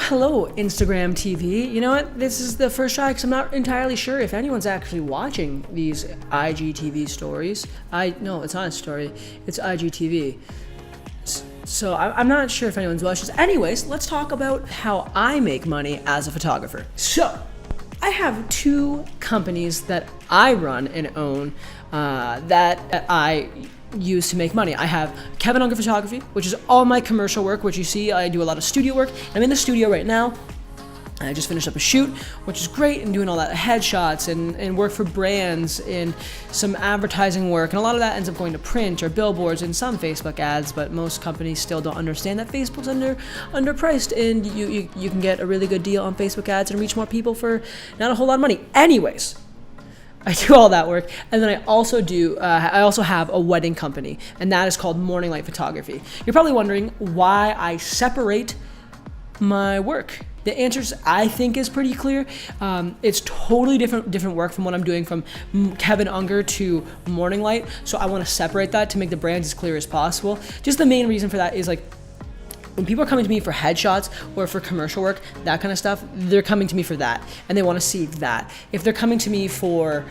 hello, Instagram TV. You know what? This is the first try because I'm not entirely sure if anyone's actually watching these IGTV stories. No, it's not a story. It's IGTV. So I'm not sure if anyone's watching this. Anyways, let's talk about how I make money as a photographer. So I have two companies that I run and own that I use to make money. I have Kevin Unger Photography, which is all my commercial work, which you see I do a lot of studio work. I'm in the studio right now. I just finished up a shoot, which is great, and doing all that headshots and work for brands and some advertising work, and a lot of that ends up going to print or billboards and some Facebook ads, but most companies still don't understand that Facebook's underpriced, and you can get a really good deal on Facebook ads and reach more people for not a whole lot of money. Anyways, I do all that work, and then I also have a wedding company, and that is called Morning Light Photography. You're probably wondering why I separate my work. The answer, I think, is pretty clear. It's totally different work from what I'm doing from Kevin Unger to Morning Light, so I want to separate that to make the brands as clear as possible. Just the main reason for that is, like, when people are coming to me for headshots or for commercial work, that kind of stuff, they're coming to me for that, and they want to see that. If they're coming to me for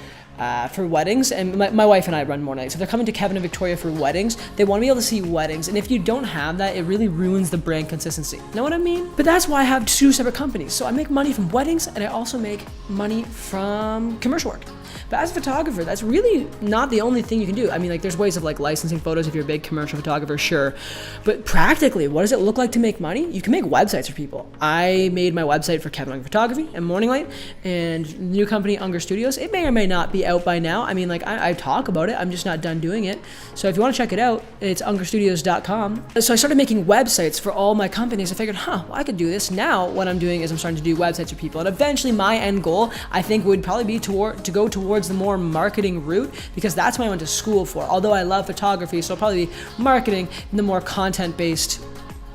weddings, and my wife and I run Morning Light, so if they're coming to Kevin and Victoria for weddings, they want to be able to see weddings, and if you don't have that, it really ruins the brand consistency. Know what I mean? But that's why I have two separate companies. So I make money from weddings, and I also make money from commercial work. But as a photographer, that's really not the only thing you can do. I mean, like, there's ways of, like, licensing photos if you're a big commercial photographer, sure. But practically, what does it look like to make money? You can make websites for people. I made my website for Kevin Unger Photography and Morning Light, and the new company, Unger Studios. It may or may not be out by now. I mean, like, I talk about it. I'm just not done doing it. So if you want to check it out, it's ungerstudios.com. So I started making websites for all my companies. I figured, well, I could do this. Now what I'm doing is I'm starting to do websites for people. And eventually my end goal, I think, would probably be to go towards the more marketing route, because that's what I went to school for. Although I love photography, so I'll probably be marketing in the more content-based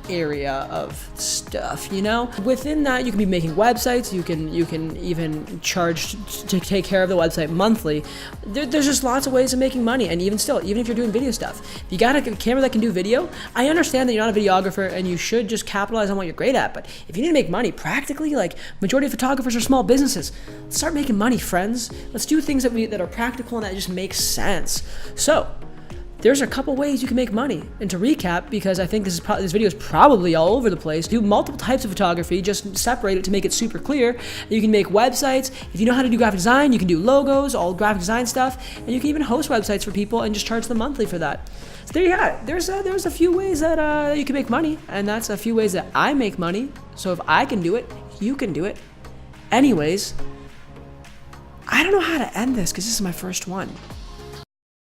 area of stuff, you know? Within that, you can be making websites, you can even charge to take care of the website monthly. There's just lots of ways of making money, and even if you're doing video stuff, if you got a camera that can do video, I understand that you're not a videographer and you should just capitalize on what you're great at, but if you need to make money practically, like, majority of photographers are small businesses. Let's start making money, friends. Let's do things that are practical and that just make sense. So there's a couple ways you can make money. And to recap, because I think this video is probably all over the place, do multiple types of photography, just separate it to make it super clear. You can make websites. If you know how to do graphic design, you can do logos, all graphic design stuff, and you can even host websites for people and just charge them monthly for that. So there you have it. There's a few ways that you can make money, and that's a few ways that I make money. So if I can do it, you can do it. Anyways, I don't know how to end this because this is my first one.